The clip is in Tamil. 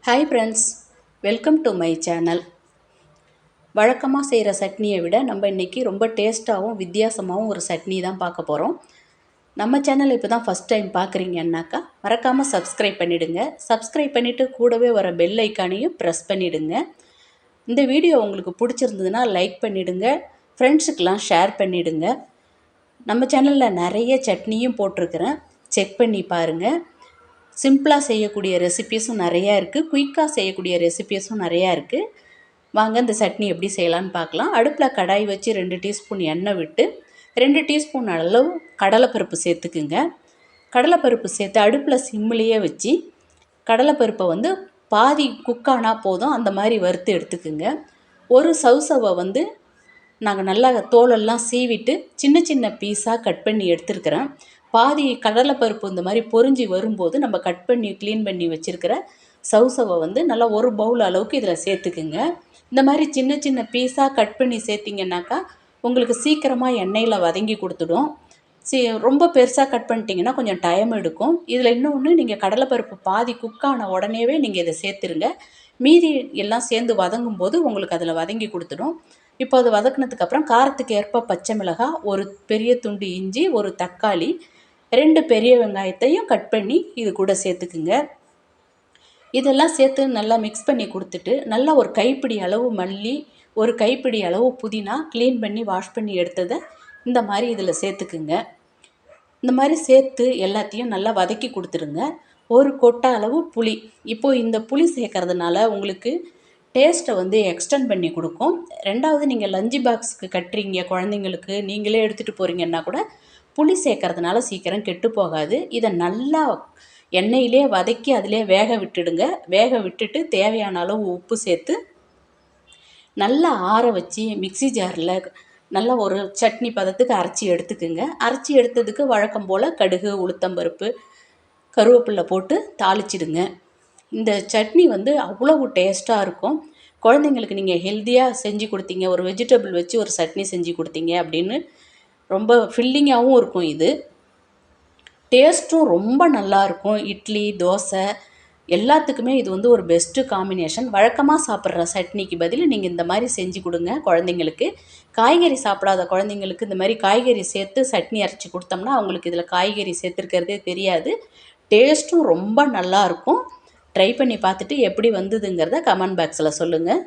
Hi friends, welcome to my channel. வழக்கமாக செய்கிற சட்னியை விட நம்ம இன்றைக்கி ரொம்ப டேஸ்ட்டாகவும் வித்தியாசமாகவும் ஒரு சட்னி தான் பார்க்க போகிறோம். நம்ம சேனல் இப்போ தான் ஃபஸ்ட் டைம் பார்க்குறீங்கன்னாக்கா மறக்காமல் சப்ஸ்கிரைப் பண்ணிவிடுங்க. சப்ஸ்கிரைப் பண்ணிவிட்டு கூடவே வர பெல் ஐக்கானையும் ப்ரெஸ் பண்ணிவிடுங்க. இந்த வீடியோ உங்களுக்கு பிடிச்சிருந்ததுன்னா லைக் பண்ணிவிடுங்க, ஃப்ரெண்ட்ஸுக்கெலாம் ஷேர் பண்ணிவிடுங்க. நம்ம சேனலில் நிறைய சட்னியும் போட்டிருக்கிறேன், செக் பண்ணி பாருங்கள். சிம்பிளாக செய்யக்கூடிய ரெசிபீஸும் நிறையா இருக்குது, குயிக்காக செய்யக்கூடிய ரெசிபீஸும் நிறையா இருக்குது. வாங்க இந்த சட்னி எப்படி செய்யலான்னு பார்க்கலாம். அடுப்பில் கடாய் வச்சு 2 டீஸ்பூன் எண்ணெய் விட்டு 2 டீஸ்பூன் அளவு கடலைப்பருப்பு சேர்த்துக்குங்க. கடலைப்பருப்பு சேர்த்து அடுப்பில் சிம்மிலேயே வச்சு கடலைப்பருப்பை வந்து பாதி குக்கானா போதும் அந்த மாதிரி வறுத்து எடுத்துக்குங்க. ஒரு சவுசவை வந்து நாங்கள் நல்லா தோலெல்லாம் சீவிட்டு சின்ன சின்ன பீஸாக கட் பண்ணி எடுத்துருக்கிறேன். பாதி கடலைப்பருப்பு இந்த மாதிரி பொரிஞ்சு வரும்போது நம்ம கட் பண்ணி க்ளீன் பண்ணி வச்சுருக்கிற சவுசவை வந்து நல்லா ஒரு பவுல் அளவுக்கு இதில் சேர்த்துக்குங்க. இந்த மாதிரி சின்ன சின்ன பீஸாக கட் பண்ணி சேர்த்திங்கன்னாக்கா உங்களுக்கு சீக்கிரமாக எண்ணெயில் வதங்கி கொடுத்துடும். ரொம்ப பெருசாக கட் பண்ணிட்டீங்கன்னா கொஞ்சம் டைம் எடுக்கும். இதில் இன்னொன்று, நீங்கள் கடலைப்பருப்பு பாதி குக்கான உடனேவே நீங்கள் இதை சேர்த்துருங்க. மீதி எல்லாம் சேர்ந்து வதங்கும் போது உங்களுக்கு அதில் வதங்கி கொடுத்துடும். இப்போ அது வதக்கினதுக்கப்புறம் காரத்துக்கு ஏற்ப பச்சை மிளகாய், ஒரு பெரிய துண்டு இஞ்சி, ஒரு தக்காளி, 2 பெரிய வெங்காயத்தையும் கட் பண்ணி இது கூட சேர்த்துக்குங்க. இதெல்லாம் சேர்த்து நல்லா மிக்ஸ் பண்ணி கொடுத்துட்டு நல்லா ஒரு கைப்பிடி அளவு மல்லி, ஒரு கைப்பிடி அளவு புதினா க்ளீன் பண்ணி வாஷ் பண்ணி எடுத்ததை இந்த மாதிரி இதில் சேர்த்துக்குங்க. இந்த மாதிரி சேர்த்து எல்லாத்தையும் நல்லா வதக்கி கொடுத்துருங்க. ஒரு கொட்டை அளவு புளி. இப்போது இந்த புளி சேர்க்கறதுனால உங்களுக்கு டேஸ்ட்டை வந்து எக்ஸ்டெண்ட் பண்ணி கொடுக்கும். ரெண்டாவது, நீங்கள் லஞ்சு பாக்ஸுக்கு கட்டுறீங்க குழந்தைங்களுக்கு, நீங்களே எடுத்துகிட்டு போகிறீங்கன்னா கூட புளி சேர்க்கறதுனால சீக்கிரம் கெட்டு போகாது. இதை நல்லா எண்ணெயிலே வதக்கி அதிலே வேக விட்டுடுங்க. வேக விட்டுட்டு தேவையான அளவு உப்பு சேர்த்து நல்லா ஆற வச்சு மிக்ஸி ஜாரில் நல்லா ஒரு சட்னி பதத்துக்கு அரைச்சி எடுத்துக்குங்க. அரைச்சி எடுத்ததுக்கு வழக்கம் போல் கடுகு, உளுத்தம்பருப்பு, கருவேப்பிலை போட்டு தாளிச்சிடுங்க. இந்த சட்னி வந்து அவ்வளவு டேஸ்ட்டாக இருக்கும். குழந்தைங்களுக்கு நீங்கள் ஹெல்த்தியாக செஞ்சு கொடுத்தீங்க, ஒரு வெஜிடபிள் வச்சு ஒரு சட்னி செஞ்சு கொடுத்தீங்க அப்படின்னு ரொம்ப ஃபில்லிங்காகவும் இருக்கும். இது டேஸ்ட்டும் ரொம்ப நல்லாயிருக்கும். இட்லி, தோசை எல்லாத்துக்குமே இது வந்து ஒரு பெஸ்ட்டு காம்பினேஷன். வழக்கமாக சாப்பிட்ற சட்னிக்கு பதில் நீங்கள் இந்த மாதிரி செஞ்சு கொடுங்க குழந்தைங்களுக்கு. காய்கறி சாப்பிடாத குழந்தைங்களுக்கு இந்த மாதிரி காய்கறி சேர்த்து சட்னி அரைச்சி கொடுத்தோம்னா அவங்களுக்கு இதில் காய்கறி சேர்த்துருக்கிறதே தெரியாது. டேஸ்ட்டும் ரொம்ப நல்லாயிருக்கும். ட்ரை பண்ணி பார்த்துட்டு எப்படி வந்ததுங்கிறத கமெண்ட் பாக்ஸில் சொல்லுங்கள்.